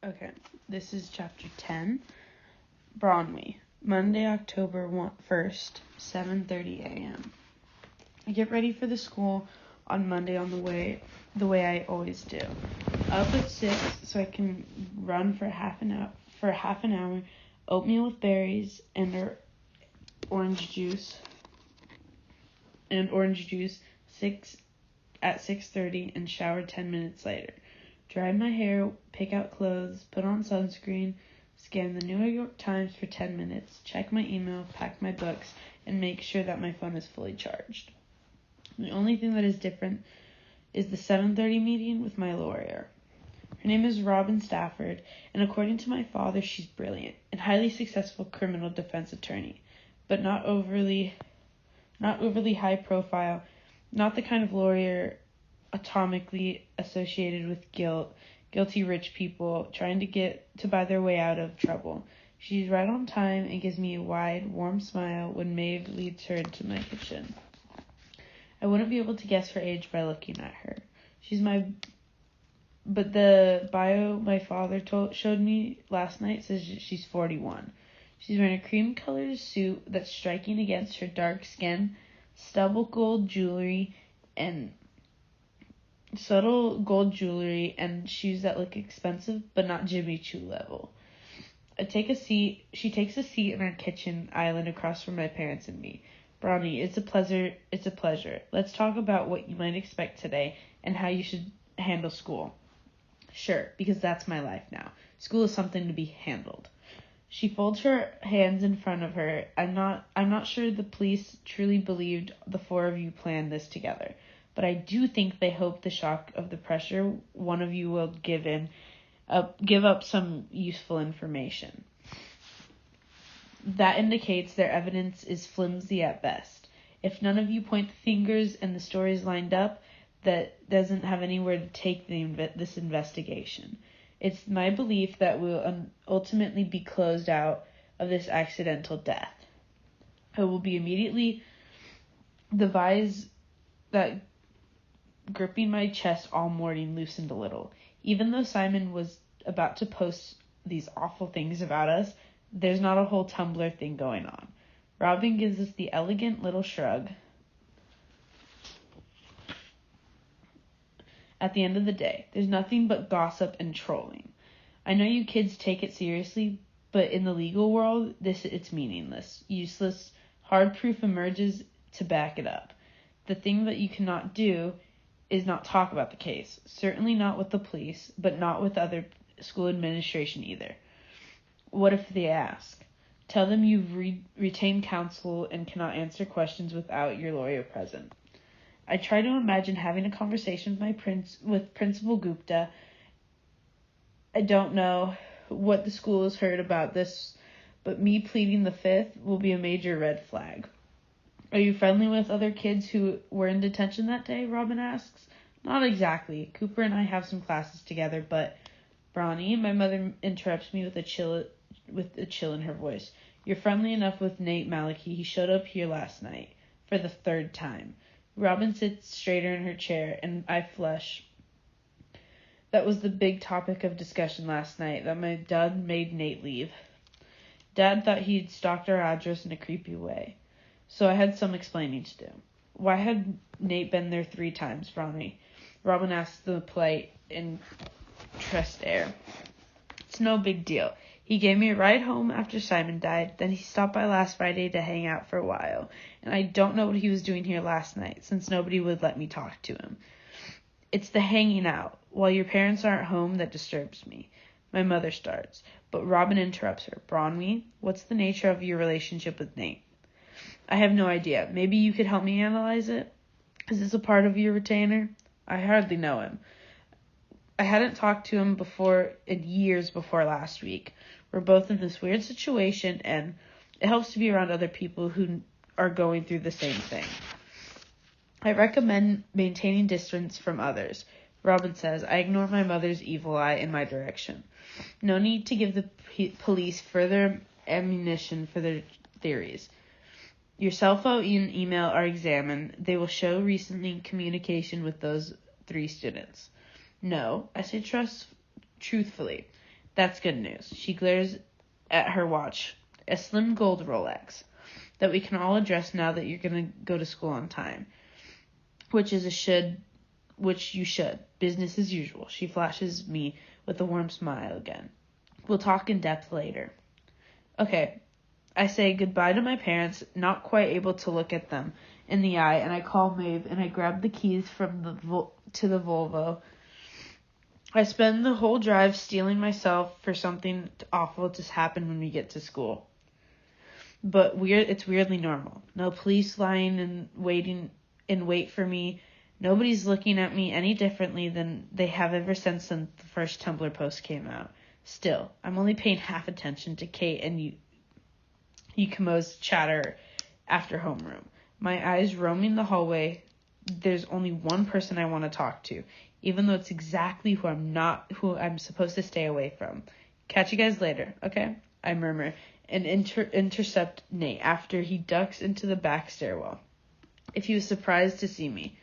Okay, this is chapter 10, Bronwy, Monday, October 1st, 7:30 a.m. I get ready for the school on Monday the way I always do. Up at 6 so I can run for half an hour, oatmeal with berries and orange juice at 6:30 and shower 10 minutes later. Dry my hair, pick out clothes, put on sunscreen, scan the New York Times for 10 minutes, check my email, pack my books, and make sure that my phone is fully charged. The only thing that is different is the 7:30 meeting with my lawyer. Her name is Robin Stafford, and according to my father, she's brilliant and highly successful criminal defense attorney, but not overly high profile, not the kind of lawyer atomically associated with guilty rich people trying to buy their way out of trouble. She's right on time and gives me a wide, warm smile when Maeve leads her into my kitchen. I wouldn't be able to guess her age by looking at her. But the bio my father showed me last night says she's 41. She's wearing a cream-colored suit that's striking against her dark skin, subtle gold jewelry and shoes that look expensive but not Jimmy Choo level. She takes a seat in our kitchen island across from my parents and me. Bronwy, it's a pleasure. Let's talk about what you might expect today and how you should handle school. Sure, because that's my life now. School is something to be handled. She folds her hands in front of her. I'm not sure the police truly believed the four of you planned this together, but I do think they hope the shock of the pressure one of you will give up some useful information. That indicates their evidence is flimsy at best. If none of you point the fingers and the stories lined up, that doesn't have anywhere to take this investigation. It's my belief that we'll ultimately be closed out of this accidental death. I will be immediately the vise that gripping my chest all morning loosened a little. Even though Simon was about to post these awful things about us, there's not a whole Tumblr thing going on. Robin gives us the elegant little shrug. At the end of the day, there's nothing but gossip and trolling. I know you kids take it seriously, but in the legal world, it's meaningless, useless. Hard proof emerges to back it up. The thing that you cannot do is not talk about the case. Certainly not with the police, but not with other school administration either. What if they ask? Tell them you've retained counsel and cannot answer questions without your lawyer present. I try to imagine having a conversation with Principal Gupta. I don't know what the school has heard about this, but me pleading the fifth will be a major red flag. Are you friendly with other kids who were in detention that day? Robin asks. Not exactly. Cooper and I have some classes together, but Bronwy, my mother interrupts me with a chill in her voice. You're friendly enough with Nate Malachy. He showed up here last night for the third time. Robin sits straighter in her chair, and I flush. That was the big topic of discussion last night, that my dad made Nate leave. Dad thought he'd stalked our address in a creepy way, so I had some explaining to do. Why had Nate been there 3 times, Bronwy? Robin asked the polite, interest air. It's no big deal. He gave me a ride home after Simon died, then he stopped by last Friday to hang out for a while, and I don't know what he was doing here last night, since nobody would let me talk to him. It's the hanging out, while your parents aren't home, that disturbs me. My mother starts, but Robin interrupts her. Bronwy, what's the nature of your relationship with Nate? I have no idea. Maybe you could help me analyze it? Is this a part of your retainer? I hardly know him. I hadn't talked to him in years before last week. We're both in this weird situation, and it helps to be around other people who are going through the same thing. I recommend maintaining distance from others. Robin says, I ignore my mother's evil eye in my direction. No need to give the police further ammunition for their theories. Your cell phone and email are examined. They will show recent communication with those 3 students. No, I say truthfully. That's good news. She glares at her watch, a slim gold Rolex, that we can all address now that you're going to go to school on time, which you should. Business as usual. She flashes me with a warm smile again. We'll talk in depth later. Okay. I say goodbye to my parents, not quite able to look at them in the eye, and I call Maeve and I grab the keys from to the Volvo. I spend the whole drive steeling myself for something awful to happen when we get to school. But it's weirdly normal. No police lying and wait for me. Nobody's looking at me any differently than they have ever since the first Tumblr post came out. Still, I'm only paying half attention to Kate and Yukimo's chatter after homeroom. My eyes roaming the hallway. There's only one person I want to talk to, even though it's exactly who I'm supposed to stay away from. Catch you guys later, okay? I murmur and intercept Nate after he ducks into the back stairwell. If he was surprised to see me,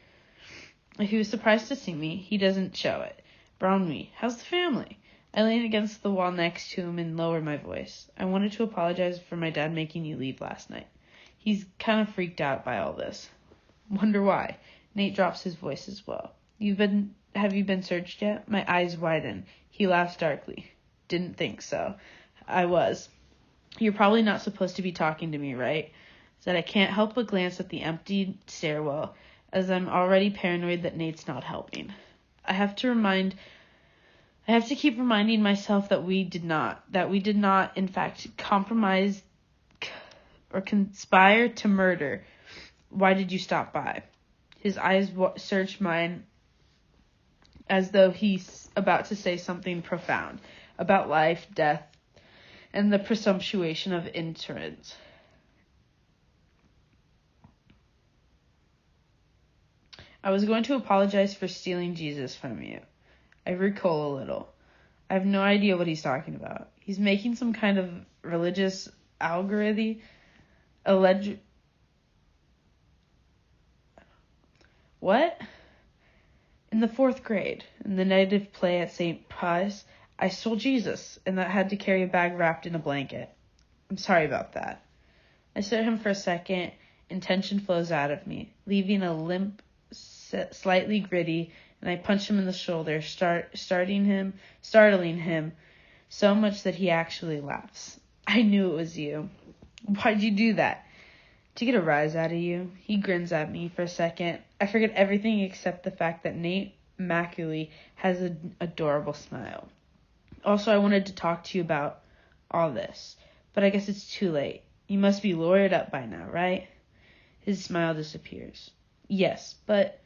he doesn't show it. Brown me. How's the family? I lean against the wall next to him and lower my voice. I wanted to apologize for my dad making you leave last night. He's kind of freaked out by all this. Wonder why. Nate drops his voice as well. Have you been searched yet? My eyes widen. He laughs darkly. Didn't think so. I was. You're probably not supposed to be talking to me, right? Said I can't help but glance at the empty stairwell, as I'm already paranoid that Nate's not helping. I have to keep reminding myself that we did not, in fact, compromise or conspire to murder. Why did you stop by? His eyes search mine as though he's about to say something profound about life, death, and the presumptuation of ignorance. I was going to apologize for stealing Jesus from you. I recoil a little. I have no idea what he's talking about. He's making some kind of religious algorithm. What? In the 4th grade, in the native play at St. Pius, I stole Jesus, and that had to carry a bag wrapped in a blanket. I'm sorry about that. I stare at him for a second, and tension flows out of me, leaving a limp, slightly gritty, and I punch him in the shoulder, startling him so much that he actually laughs. I knew it was you. Why'd you do that? To get a rise out of you. He grins at me for a second. I forget everything except the fact that Nate Macaulay has an adorable smile. Also, I wanted to talk to you about all this, but I guess it's too late. You must be lawyered up by now, right? His smile disappears. Yes, but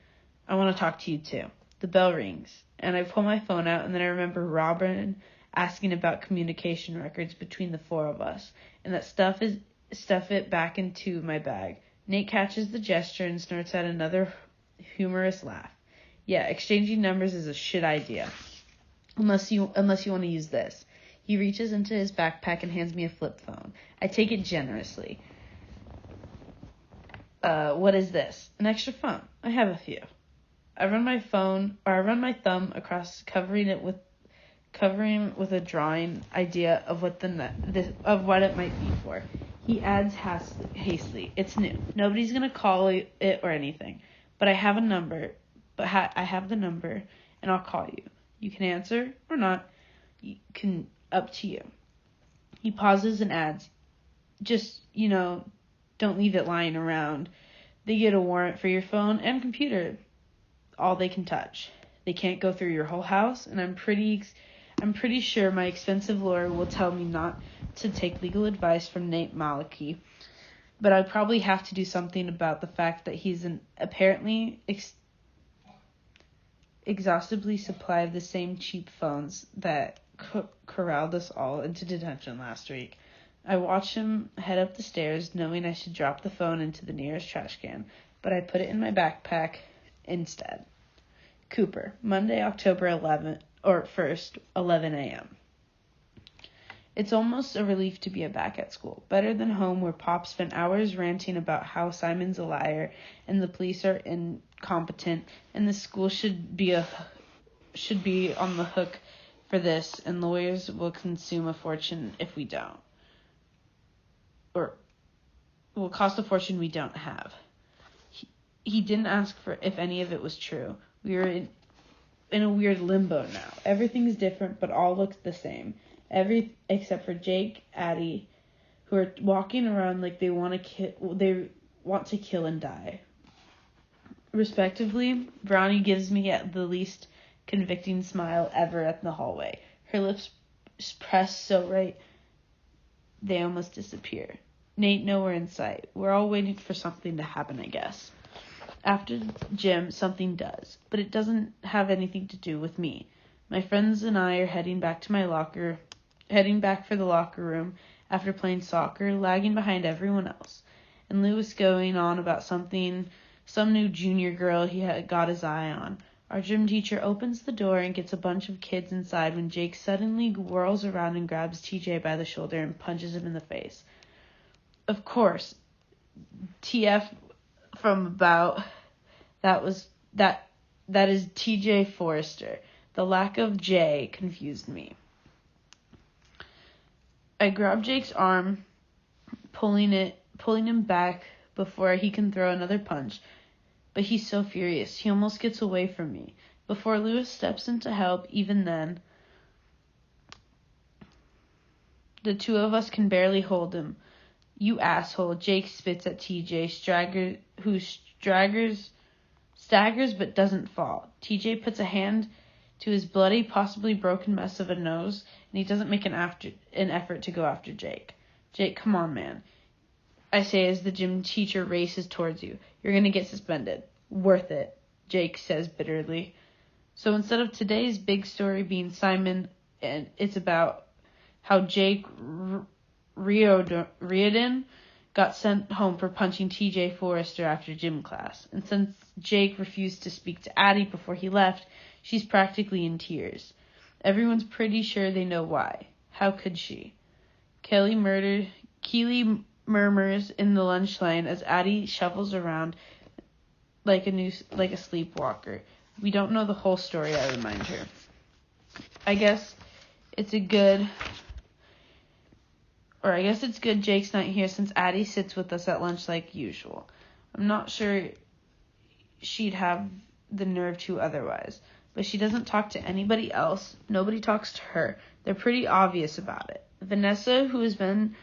I want to talk to you too. The bell rings, and I pull my phone out, and then I remember Robin asking about communication records between the 4 of us, and that stuff it back into my bag. Nate catches the gesture and snorts out another humorous laugh. Yeah, exchanging numbers is a shit idea. Unless you want to use this. He reaches into his backpack and hands me a flip phone. I take it generously. What is this? An extra phone. I have a few. I run my thumb across, covering with a drawing idea of what it might be for. He adds hastily, "It's new. Nobody's gonna call it or anything. But I have a number. I have the number, and I'll call you. You can answer or not. Up to you." He pauses and adds, "Just, don't leave it lying around. They get a warrant for your phone and computer. All they can touch. They can't go through your whole house, and I'm pretty sure my expensive lawyer will tell me not to take legal advice from Nate Macaulay, but I probably have to do something about the fact that he's an apparently exhaustively supply of the same cheap phones that corralled us all into detention last week. I watch him head up the stairs, knowing I should drop the phone into the nearest trash can, but I put it in my backpack instead. Cooper, Monday, October 1st, 11 a.m. It's almost a relief to be back at school. Better than home, where Pop spent hours ranting about how Simon's a liar and the police are incompetent and the school should be on the hook for this, and lawyers will consume a fortune if we don't. Or will cost a fortune we don't have. He didn't ask for if any of it was true. We were in a weird limbo now. Everything's different, but all looks the same. Except for Jake, Addie, who are walking around like they want to kill and die. Respectively, Brownie gives me the least convicting smile ever at the hallway. Her lips pressed so right they almost disappear. Nate nowhere in sight. We're all waiting for something to happen, I guess. After gym, something does, but it doesn't have anything to do with me. My friends and I are heading back for the locker room after playing soccer, lagging behind everyone else. And Lewis going on about some new junior girl he had got his eye on. Our gym teacher opens the door and gets a bunch of kids inside when Jake suddenly whirls around and grabs TJ by the shoulder and punches him in the face. Of course, TF from about that is TJ Forrester. The lack of J confused me. I grab Jake's arm, pulling him back before he can throw another punch, but he's so furious he almost gets away from me. Before Lewis steps in to help, even then, the two of us can barely hold him. You asshole, Jake spits at TJ, who staggers but doesn't fall. TJ puts a hand to his bloody, possibly broken mess of a nose, and he doesn't make an effort to go after Jake. Jake, come on, man, I say as the gym teacher races towards you. You're going to get suspended. Worth it, Jake says bitterly. So instead of today's big story being Simon, and it's about how Jake Riordan got sent home for punching TJ Forrester after gym class. And since Jake refused to speak to Addie before he left, she's practically in tears. Everyone's pretty sure they know why. How could she? Keely murmurs in the lunch line as Addie shuffles around like a sleepwalker. We don't know the whole story, I remind her. I guess it's good Jake's not here since Addie sits with us at lunch like usual. I'm not sure she'd have the nerve to otherwise, but she doesn't talk to anybody else. Nobody talks to her. They're pretty obvious about it. Vanessa, who has been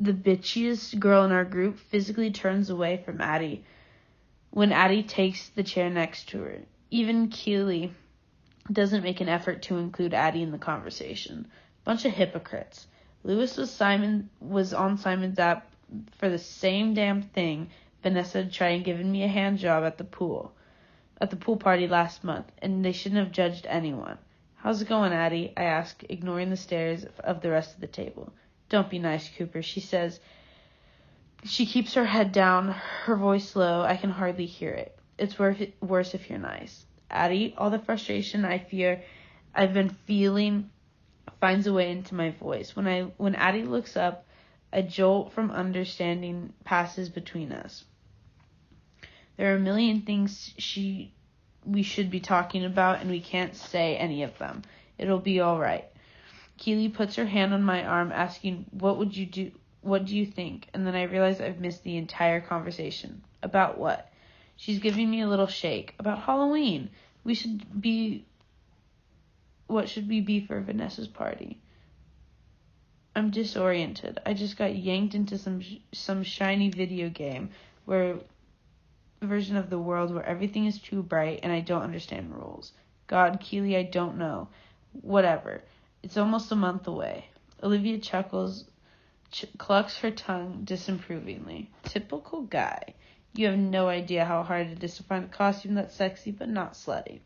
the bitchiest girl in our group, physically turns away from Addie when Addie takes the chair next to her. Even Keely doesn't make an effort to include Addie in the conversation. Bunch of hypocrites. Lewis was on Simon's app for the same damn thing Vanessa tried giving me a hand job at the pool party last month, and they shouldn't have judged anyone. How's it going, Addie? I ask, ignoring the stares of the rest of the table. Don't be nice, Cooper, she says. She keeps her head down, her voice low. I can hardly hear it. It's worse if you're nice. Addie, all the frustration I've been feeling finds a way into my voice. When Addie looks up, a jolt from understanding passes between us. There are a million things we should be talking about, and we can't say any of them. It'll be all right. Keely puts her hand on my arm, asking, what would you do? What do you think? And then I realize I've missed the entire conversation. About what? She's giving me a little shake. About Halloween. What should we be for Vanessa's party? I'm disoriented. I just got yanked into some shiny video game version of the world where everything is too bright and I don't understand rules. God, Keely, I don't know. Whatever. It's almost a month away. Olivia clucks her tongue disapprovingly. Typical guy. You have no idea how hard it is to find a costume that's sexy but not slutty.